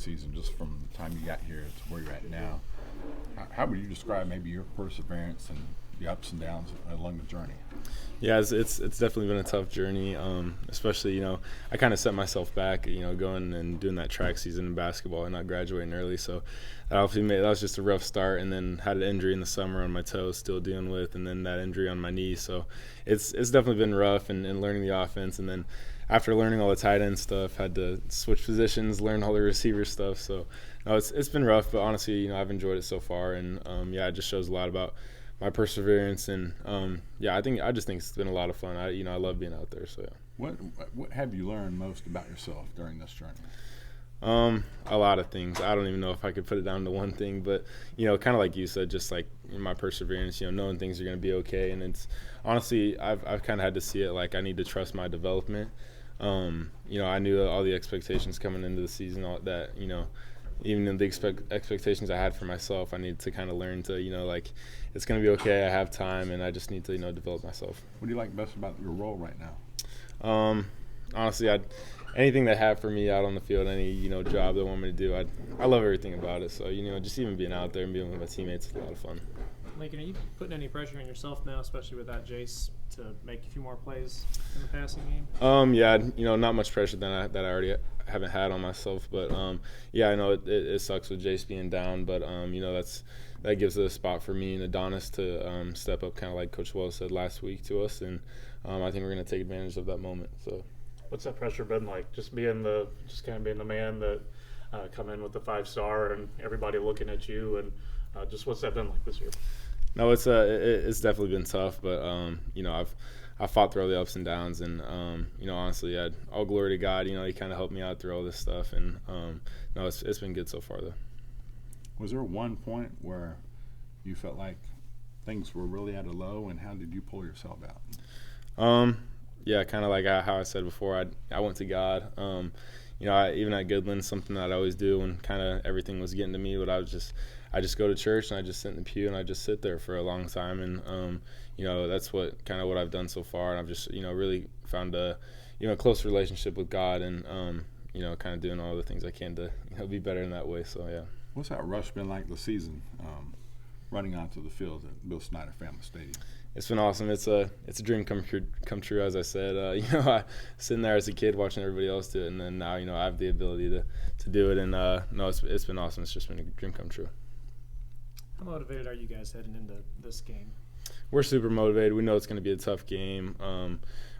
season, just from the time you got here to where you're at now. How would you describe maybe your perseverance and the ups and downs along the journey? Yeah, it's definitely been a tough journey. Especially I kind of set myself back, going and doing that track season in basketball and not graduating early. So that was just a rough start, and then had an injury in the summer on my toe, still dealing with, and then that injury on my knee. So it's definitely been rough, and learning the offense, and then after learning all the tight end stuff, had to switch positions, learn all the receiver stuff. So no, it's been rough, but honestly, I've enjoyed it so far, and it just shows a lot about my perseverance, and I just think it's been a lot of fun. I love being out there. So yeah. What have you learned most about yourself during this journey? A lot of things. I don't even know if I could put it down to one thing, but kind of like you said, just like my perseverance, knowing things are going to be okay. And it's honestly, I've kind of had to see it like I need to trust my development. I knew all the expectations coming into the season, all that, even in the expectations I had for myself, I need to kind of learn to, like, it's going to be okay. I have time, and I just need to, develop myself. What do you like best about your role right now? Honestly, anything they have for me out on the field, any, job they want me to do, I love everything about it. So, just even being out there and being with my teammates is a lot of fun. Lincoln, are you putting any pressure on yourself now, especially with that Jace, to make a few more plays in the passing game? Yeah, not much pressure that I already haven't had on myself, but I know it sucks with Jace being down, but that gives a spot for me and Adonis to step up, kind of like Coach Wells said last week to us, and I think we're going to take advantage of that moment. So, what's that pressure been like? Just kind of being the man that come in with the 5-star and everybody looking at you, and just what's that been like this year? No, it's definitely been tough, but I've fought through all the ups and downs, and honestly, all glory to God. He kind of helped me out through all this stuff, and no, it's been good so far though. Was there one point where you felt like things were really at a low, and how did you pull yourself out? Yeah, kind of like how I said before, I went to God. Even at Goodland, something that I always do when kind of everything was getting to me, but I just go to church and I just sit in the pew and I just sit there for a long time, and that's what I've done so far, and I've just really found a close relationship with God, and kind of doing all the things I can to be better in that way. So yeah. What's that rush been like this season, running onto the field at Bill Snyder Family Stadium? It's been awesome. It's a dream come true, as I said. I sitting there as a kid watching everybody else do it, and then now I have the ability to do it, and no, it's been awesome. It's just been a dream come true. How motivated are you guys heading into this game? We're super motivated. We know it's going to be a tough game.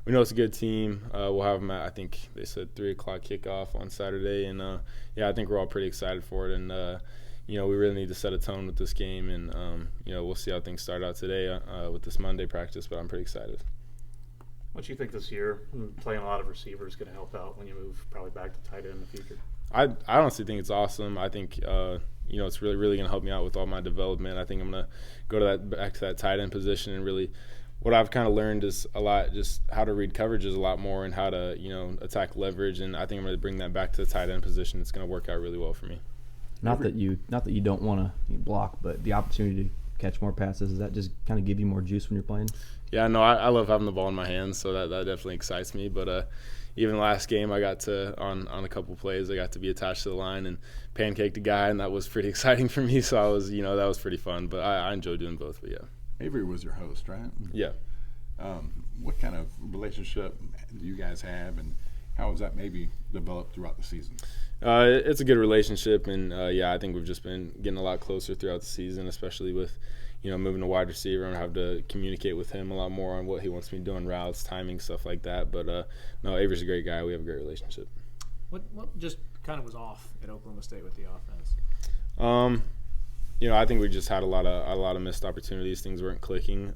We know it's a good team. We'll have them at, I think they said 3 o'clock kickoff on Saturday, and I think we're all pretty excited for it, and we really need to set a tone with this game, and we'll see how things start out today with this Monday practice, but I'm pretty excited. What do you think this year, playing a lot of receivers, is going to help out when you move probably back to tight end in the future? I honestly think it's awesome. I think it's really going to help me out with all my development. I think I'm going to go back to that tight end position, and really what I've kind of learned is a lot, just how to read coverages a lot more, and how to attack leverage, and I think I'm going to bring that back to the tight end position. It's going to work out really well for me. Not that you don't want to block, but the opportunity to catch more passes, does that just kind of give you more juice when you're playing? Yeah, no, I love having the ball in my hands, so that definitely excites me. But even last game, I got to on a couple plays, I got to be attached to the line and pancake the guy, and that was pretty exciting for me. So I was, that was pretty fun. But I enjoy doing both. But yeah, Avery was your host, right? Yeah. What kind of relationship do you guys have, and how has that maybe developed throughout the season? It's a good relationship, and I think we've just been getting a lot closer throughout the season, especially with moving to wide receiver, and have to communicate with him a lot more on what he wants me to do on routes, timing, stuff like that. But no, Avery's a great guy. We have a great relationship. What just kind of was off at Oklahoma State with the offense? I think we just had a lot of missed opportunities. Things weren't clicking.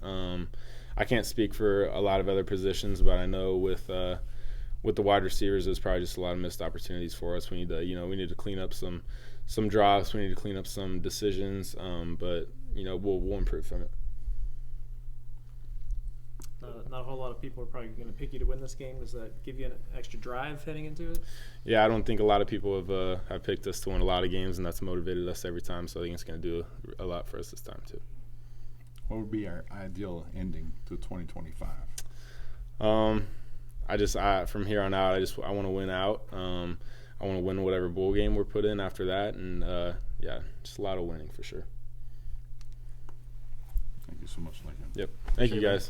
I can't speak for a lot of other positions, but I know with the wide receivers, there's probably just a lot of missed opportunities for us. We need to clean up some drops. We need to clean up some decisions. But we'll improve from it. Not a whole lot of people are probably going to pick you to win this game. Does that give you an extra drive heading into it? Yeah, I don't think a lot of people have picked us to win a lot of games, and that's motivated us every time. So I think it's going to do a lot for us this time too. What would be our ideal ending to 2025? From here on out, I want to win out. I want to win whatever bowl game we're put in after that, and yeah, just a lot of winning for sure. Thank you so much, Lincoln. Yep. Thank you, guys.